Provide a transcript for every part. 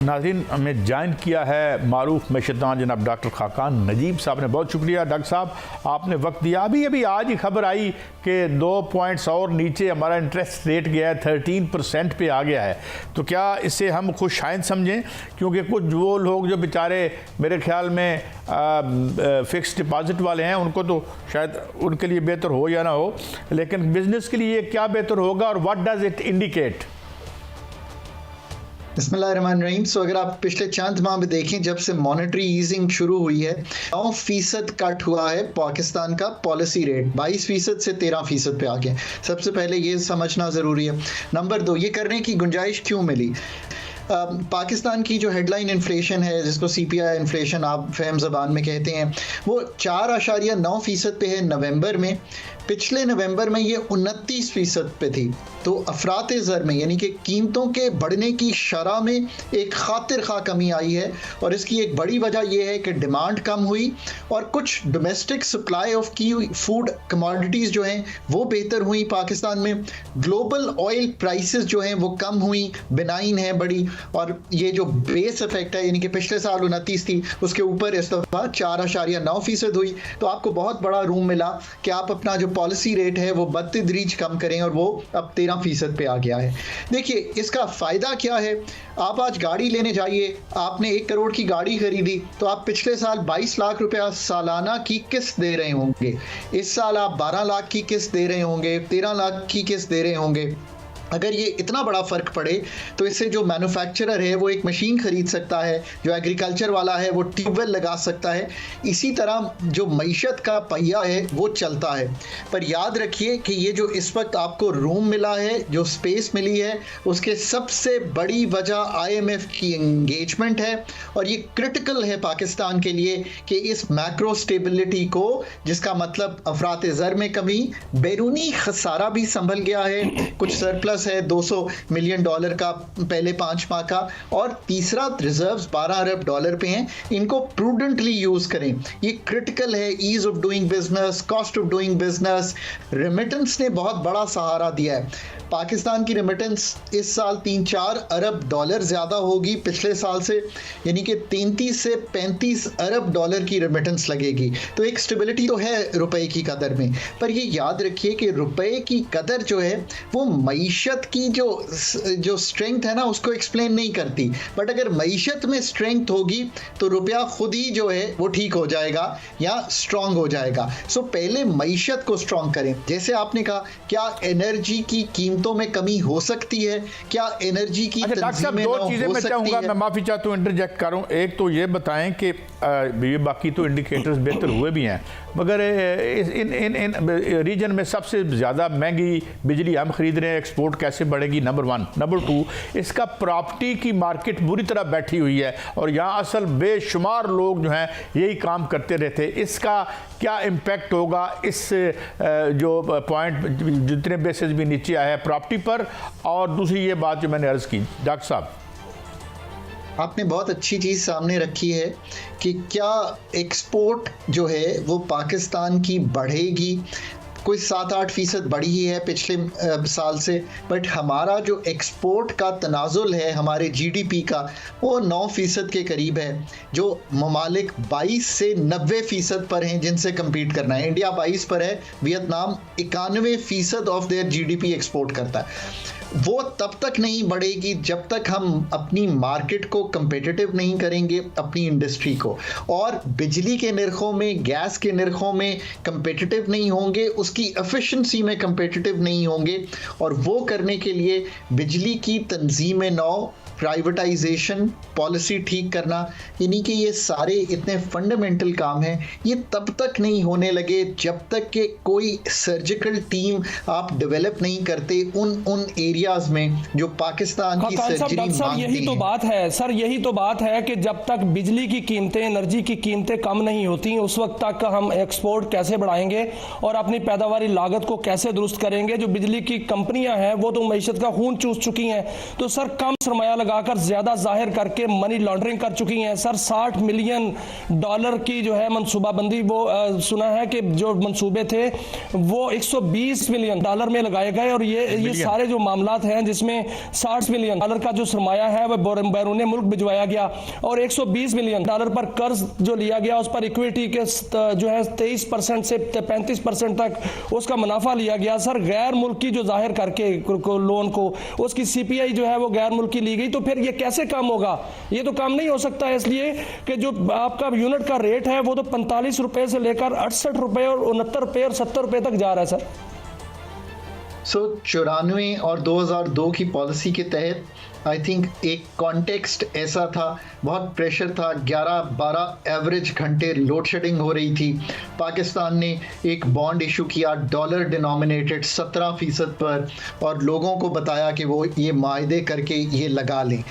नाज़रीन, हमें ज्वाइन किया है मारूफ मैशदान जनाब डॉक्टर खाकान नजीब साहब ने। बहुत शुक्रिया डॉक्टर साहब, आपने वक्त दिया। अभी आज ही खबर आई कि 2 पॉइंट्स और नीचे हमारा इंटरेस्ट रेट गया है, 13% पे आ गया है। तो क्या इससे हम खुश शायद समझें? क्योंकि कुछ वो लोग जो बेचारे मेरे ख्याल में फ़िक्स डिपॉज़िट वाले हैं, उनको तो शायद उनके लिए बेहतर हो या ना हो, लेकिन बिज़नेस के लिए क्या बेहतर होगा और व्हाट डज़ इट इंडिकेट? बिस्मिल्लाहिर्रहमानिर्रहीम। सो अगर आप पिछले चंद माह में देखें, जब से मॉनेटरी ईजिंग शुरू हुई है, 9% कट हुआ है पाकिस्तान का पॉलिसी रेट, 22% से 13% पे आ गया। सबसे पहले ये समझना ज़रूरी है। नंबर 2, ये करने की गुंजाइश क्यों मिली? पाकिस्तान की जो हेडलाइन इन्फ्लेशन है, जिसको CPI इन्फ्लेशन आप फहम ज़बान में कहते हैं, वो 4.9% पे है नवंबर में। पिछले नवंबर में ये 29% पे थी। तो अफरात ज़र में, यानी कि कीमतों के बढ़ने की शरह में एक खातिर खा कमी आई है, और इसकी एक बड़ी वजह यह है कि डिमांड कम हुई और कुछ डोमेस्टिक सप्लाई ऑफ की फूड कमोडिटीज़ जो हैं वो बेहतर हुई पाकिस्तान में। ग्लोबल ऑयल प्राइसेस जो हैं वो कम हुई, बिनाइन है बड़ी, और ये जो बेस इफेक्ट है, यानी कि पिछले साल 29 थी, उसके ऊपर इस दफ़ा 4.9% हुई। तो आपको बहुत बड़ा रूम मिला कि आप अपना जो पॉलिसी रेट है वो बतदरीज कम करें, और वो अब 13% पे आ गया है। देखिए, इसका फ़ायदा क्या है? आप आज गाड़ी लेने जाइए, आपने 1 करोड़ की गाड़ी खरीदी, तो आप पिछले साल 22 लाख रुपया सालाना की किस्त दे रहे होंगे। इस साल आप 12 लाख की किस्त दे रहे होंगे, 13 लाख की किस्त दे रहे होंगे। अगर ये इतना बड़ा फ़र्क पड़े तो इससे जो मैन्युफैक्चरर है वो एक मशीन ख़रीद सकता है, जो एग्रीकल्चर वाला है वो ट्यूबवेल लगा सकता है। इसी तरह जो मईशत का पहिया है वो चलता है। पर याद रखिए कि ये जो इस वक्त आपको रूम मिला है, जो स्पेस मिली है, उसके सबसे बड़ी वजह IMF की एंगेजमेंट है, और ये क्रिटिकल है पाकिस्तान के लिए कि इस मैक्रो स्टेबिलिटी को, जिसका मतलब अफरात ज़र में कमी, बैरूनी खसारा भी संभल गया है, कुछ सरप्लस है $200 मिलियन का पहले 5 माह का, और तीसरा रिजर्व्स $12 अरब पे हैं। इनको प्रूडेंटली यूज करें, ये क्रिटिकल है। Ease of doing business, cost of doing business, remittance ने बहुत बड़ा सहारा दिया है। पाकिस्तान की रेमिटेंस इस साल $3-4 अरब ज़्यादा होगी पिछले साल से, यानी कि 33 से 35 अरब डॉलर की रेमिटेंस लगेगी। तो एक स्टेबिलिटी तो है रुपए की कदर में। पर ये याद रखिए कि रुपए की कदर जो है वो मईशत की जो स्ट्रेंथ है ना, उसको एक्सप्लेन नहीं करती। बट अगर मईशत में स्ट्रेंथ होगी तो रुपया खुद ही जो है वो ठीक हो जाएगा या स्ट्रांग हो जाएगा। सो पहले मईशत को स्ट्रांग करें। जैसे आपने कहा, क्या एनर्जी की कीमतों में कमी हो सकती है? क्या एनर्जी की तंजीम में 2 चीज़ें मैं चाहूँगा, मैं माफ़ी चाहता हूँ इंटरजेक्ट करूँ। एक तो ये बताएं कि ये बाकी तो इंडिकेटर्स बेहतर हुए भी हैं, मगर इन रीजन में सबसे ज़्यादा महंगी बिजली हम खरीद रहे हैं, एक्सपोर्ट कैसे बढ़ेगी? नंबर 1। नंबर 2, इसका प्रॉपर्टी की मार्केट बुरी तरह बैठी हुई है, और यहाँ असल बेशुमार लोग जो हैं यही काम करते रहते। इसका क्या इम्पैक्ट होगा इस जो पॉइंट जितने बेसिस भी नीचे आया है प्रॉपर्टी पर? और दूसरी ये बात जो मैंने अर्ज़ की, डॉक्टर साहब, आपने बहुत अच्छी चीज़ सामने रखी है कि क्या एक्सपोर्ट जो है वो पाकिस्तान की बढ़ेगी। कोई 7-8% बढ़ी ही है पिछले साल से, बट हमारा जो एक्सपोर्ट का तनाजुल है हमारे GDP का, वो 9% के करीब है। जो ममालिक 22 से 90% पर हैं जिनसे कम्पीट करना है। इंडिया 22 पर है, Vietnam 91% of their GDP export करता है। वो तब तक नहीं बढ़ेगी जब तक हम अपनी मार्केट को कंपेटिटिव नहीं करेंगे, अपनी इंडस्ट्री को, और बिजली के निर्खों में, गैस के निर्खों में कंपेटिटिव नहीं होंगे, उसकी एफिशिएंसी में कंपेटिटिव नहीं होंगे। और वो करने के लिए बिजली की तंजीम नौ, प्राइवेटाइजेशन, पॉलिसी ठीक करना, यानी कि ये सारे इतने फंडामेंटल काम हैं, ये तब तक नहीं होने लगे जब तक कि कोई सर्जिकल टीम आप डेवलप नहीं करते उन एरियाज में जो पाकिस्तान की सर्जरी मांगती हैं। यही तो बात है सर, यही तो बात है कि जब तक बिजली की कीमतें, एनर्जी की कीमतें कम नहीं होती, उस वक्त तक हम एक्सपोर्ट कैसे बढ़ाएंगे और अपनी पैदावारी लागत को कैसे दुरुस्त करेंगे? जो बिजली की कंपनियां हैं वो तो मईशत का खून चूस चुकी हैं। तो सर, कम सरमाया लगाकर ज्यादा जाहिर करके मनी लॉन्ड्रिंग कर चुकी हैं सर। $60 मिलियन की जो है मनसूबाबंदी, वो सुना है कि जो मंसूबे थे वो $120 मिलियन में लगाए गए, और ये सारे जो मामलात हैं जिसमें $60 मिलियन का जो सरमाया है वह बैरून मुल्क भिजवाया गया, और $120 मिलियन पर कर्ज जो लिया गया उस पर इक्विटी के जो है 23% से 35% तक उसका मुनाफा लिया गया सर। गैर मुल्की जो जाहिर करके लोन को उसकी सीपीआई जो है वो गैर मुल्की ली गई, तो फिर ये कैसे काम होगा? ये तो काम नहीं हो सकता है, इसलिए कि जो आपका यूनिट का रेट है वो तो 45 रुपए से लेकर 68 रुपए और 69 रुपए और 70 रुपए तक जा रहा है सर। 94 और 2002 की पॉलिसी के तहत आई थिंक एक कॉन्टेक्स्ट ऐसा था, बहुत प्रेशर था, 11-12 एवरेज घंटे लोड शेडिंग हो रही थी। पाकिस्तान ने एक बॉन्ड इशू किया डॉलर डिनोमिनेटेड 17% पर, और लोगों को बताया कि वो ये माहदे करके ये लगा लें।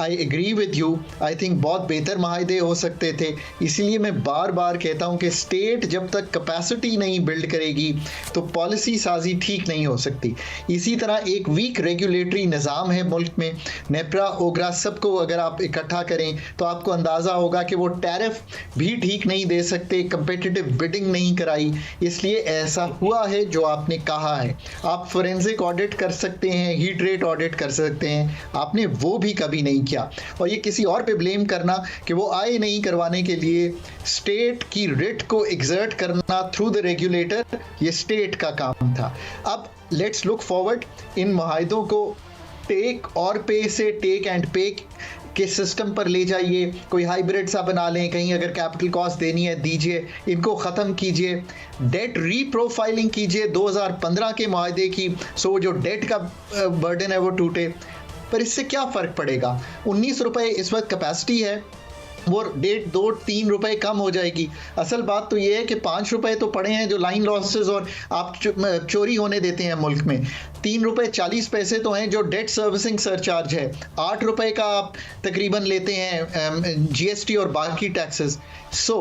I agree with you, I think बहुत बेहतर माहदे हो सकते थे। इसीलिए मैं बार बार कहता हूँ कि स्टेट जब तक कैपेसिटी नहीं बिल्ड करेगी तो पॉलिसी साजी ठीक नहीं हो सकती। इसी तरह एक वीक रेगुलेटरी निज़ाम है मुल्क में, नेप्रा ओगरा सबको अगर आप इकट्ठा करें तो आपको अंदाज़ा होगा कि वो टैरिफ भी ठीक नहीं दे सकते, कंपेटिटिव बिडिंग नहीं कराई, इसलिए ऐसा हुआ है जो आपने कहा है। आप फोरेंसिक ऑडिट कर सकते हैं, हीट रेट ऑडिट कर सकते हैं, आपने वो भी कभी नहीं किया। और ये किसी और पे ब्लेम करना कि वो आए नहीं करवाने के लिए स्टेट की रिट को एग्जर्ट करना थ्रू द रेगुलेटर, ये स्टेट का काम था। अब लेट्स लुक फॉरवर्ड, इन मुआहदों को टेक और पे से टेक एंड पे के सिस्टम पर ले जाइए, कोई हाइब्रिड सा बना लें, कहीं अगर कैपिटल कॉस्ट देनी है दीजिए, इनको ख़त्म कीजिए, डेट रीप्रोफाइलिंग कीजिए 2015 के मुआहदे की, सो जो डेट का बर्डन है वो टूटे। पर इससे क्या फ़र्क पड़ेगा? 19 रुपये इस वक्त कैपेसिटी है, वो 2-3 रुपए कम हो जाएगी। असल बात तो ये है कि 5 रुपए तो पड़े हैं जो लाइन लॉसेस और आप चोरी होने देते हैं मुल्क में। 3 रुपए 40 पैसे तो हैं जो डेट सर्विसिंग सरचार्ज है। 8 रुपए का आप तकरीबन लेते हैं जीएसटी और बाकी टैक्सेस। सो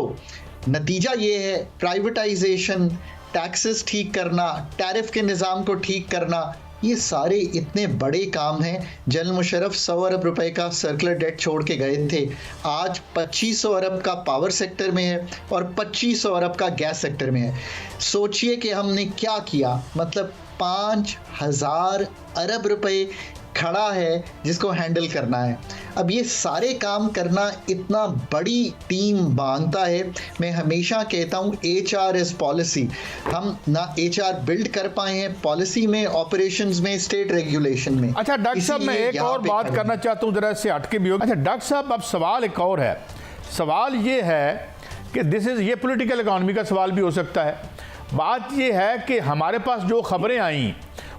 नतीजा ये है, प्राइवेटाइजेशन, टैक्सेस ठीक करना, टैरिफ के निज़ाम को ठीक करना, ये सारे इतने बड़े काम हैं। जनरल मुशर्रफ 100 अरब रुपए का सर्कुलर डेट छोड़ के गए थे, आज 2500 अरब का पावर सेक्टर में है और 2500 अरब का गैस सेक्टर में है। सोचिए कि हमने क्या किया, मतलब 5000 अरब रुपए खड़ा है जिसको हैंडल करना है। अब ये सारे काम करना इतना बड़ी टीम मांगता है। मैं हमेशा कहता हूँ HR इज़ पॉलिसी। हम ना HR बिल्ड कर पाए हैं पॉलिसी में, ऑपरेशंस में, स्टेट रेगुलेशन में। अच्छा डॉक्टर साहब, मैं एक और बात करना चाहता हूँ, जरा इससे हटके भी होगा। अच्छा डॉक्टर साहब, अब सवाल एक और है। सवाल ये है कि ये पॉलिटिकल इकॉनमी का सवाल भी हो सकता है। बात ये है कि हमारे पास जो खबरें आई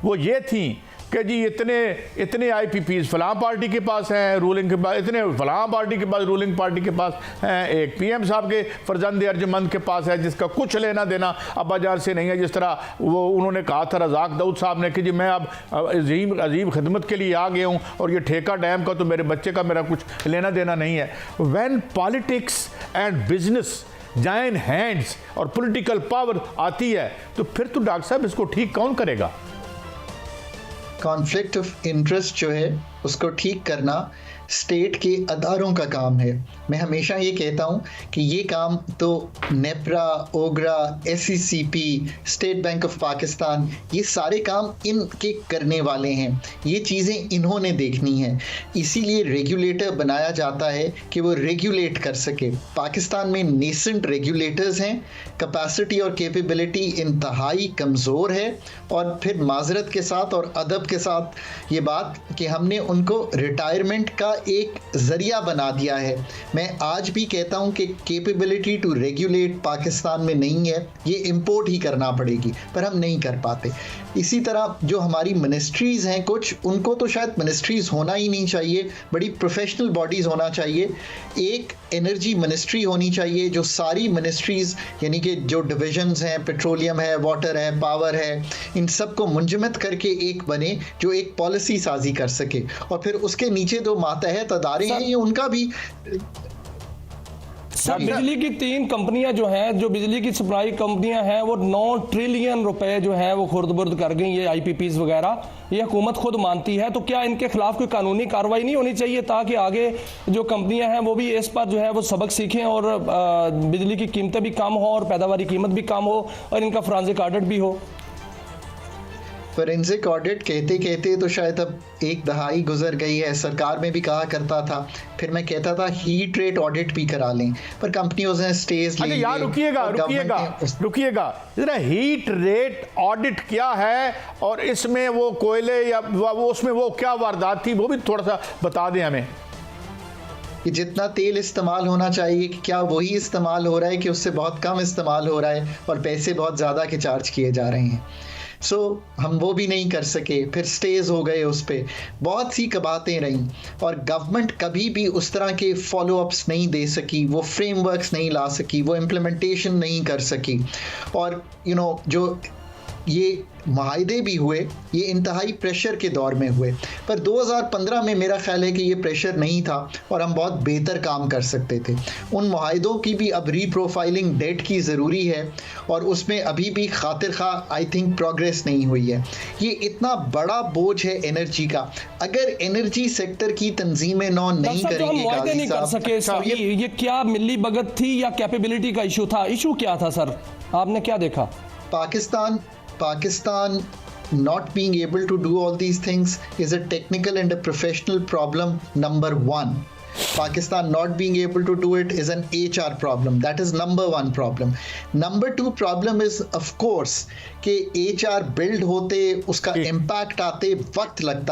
वो ये थी कि जी इतने IPPs फलां पार्टी के पास हैं रूलिंग के पास, इतने फलां पार्टी के पास रूलिंग पार्टी के पास हैं, एक PM साहब के फर्जंद अर्जमंद के पास है जिसका कुछ लेना देना अब्बाजार से नहीं है। जिस तरह वो उन्होंने कहा था रज़ाक दाऊद साहब ने कि जी मैं अब अजीम खिदमत के लिए आ गया हूँ और ये ठेका डैम का तो मेरे बच्चे का मेरा कुछ लेना देना नहीं है। When politics and business join hands और पॉलिटिकल पावर आती है तो फिर तो डॉक्टर साहब इसको ठीक कौन करेगा? कॉन्फ्लिक्ट ऑफ इंटरेस्ट जो है उसको ठीक करना स्टेट के अदारों का काम है। मैं हमेशा ये कहता हूँ कि ये काम तो NEPRA, OGRA, SECP, state bank of Pakistan, ये सारे काम इनके करने वाले हैं, ये चीज़ें इन्होंने देखनी है। इसीलिए रेगुलेटर बनाया जाता है कि वो रेगुलेट कर सके। पाकिस्तान में नेसेंट रेगुलेटर्स हैं, कैपेसिटी और कैपेबिलिटी इंतहाई कमज़ोर है, और फिर माजरत के साथ और अदब के साथ ये बात कि हमने उनको रिटायरमेंट का एक ज़रिया बना दिया है। मैं आज भी कहता हूं कि कैपेबिलिटी टू रेगुलेट पाकिस्तान में नहीं है, ये इंपोर्ट ही करना पड़ेगी, पर हम नहीं कर पाते। इसी तरह जो हमारी मिनिस्ट्रीज़ हैं कुछ, उनको तो शायद मिनिस्ट्रीज़ होना ही नहीं चाहिए, बड़ी प्रोफेशनल बॉडीज़ होना चाहिए। एक एनर्जी मिनिस्ट्री होनी चाहिए जो सारी मिनिस्ट्रीज़ यानी कि जो डिविजन्स हैं, पेट्रोलियम है, वाटर है, पावर है, इन सब को मुंजमद करके एक बने जो एक पॉलिसी साजी कर सके। और फिर उसके नीचे जो मातहत अदारे हैं ये उनका भी। सर बिजली की 3 कंपनियां जो हैं, जो बिजली की सप्लाई कंपनियां हैं, वो 9 ट्रिलियन रुपए जो है वो खुर्द-बुर्द कर गई, ये IPPs वगैरह। ये हुकूमत खुद मानती है, तो क्या इनके खिलाफ कोई कानूनी कार्रवाई नहीं होनी चाहिए ताकि आगे जो कंपनियां हैं वो भी इस पर जो है वो सबक सीखें और बिजली की कीमतें भी कम हो और पैदावारी कीमत भी कम हो और इनका फोरेंसिक ऑडिट भी हो? फोरेंसिक ऑडिट कहते कहते तो शायद अब एक दहाई गुजर गई है। सरकार में भी कहा करता था, फिर मैं कहता था हीट रेट ऑडिट भी करा लें, पर कंपनियों ने स्टेज ले लिए। यार रुकिएगा जरा, हीट रेट ऑडिट क्या है और इसमें वो कोयले या वो उसमें वो क्या वारदात थी वो भी थोड़ा सा बता दें हमें। कि जितना तेल इस्तेमाल होना चाहिए कि क्या वही इस्तेमाल हो रहा है कि उससे बहुत कम इस्तेमाल हो रहा है और पैसे बहुत ज़्यादा के चार्ज किए जा रहे हैं। सो हम वो भी नहीं कर सके, फिर स्टेज हो गए उस पर, बहुत सी बातें रहीं और गवर्नमेंट कभी भी उस तरह के फॉलो अप्स नहीं दे सकी, वो फ्रेमवर्क्स नहीं ला सकी, वो इम्प्लीमेंटेशन नहीं कर सकी। और जो ये माहदे भी हुए ये इंतहाई प्रेशर के दौर में हुए, पर 2015 में मेरा ख्याल है कि ये प्रेशर नहीं था और हम बहुत बेहतर काम कर सकते थे। उन माहदों की भी अब रीप्रोफाइलिंग डेट की ज़रूरी है और उसमें अभी भी खातिर खा आई थिंक प्रोग्रेस नहीं हुई है। ये इतना बड़ा बोझ है एनर्जी का, अगर एनर्जी सेक्टर की तंजीमें नौ नहीं करेंगे नहीं कर सके सर, ये क्या मिली भगत थी या कैपेबिलिटी का इशू था? इशू क्या था सर, आपने क्या देखा? Pakistan not being able to do all these things is a technical and a professional problem, number one. Pakistan not being able to do it is an HR problem. That is number one problem. Number two problem is of course कि HR build होते उसका impact आते वक्त लगता है।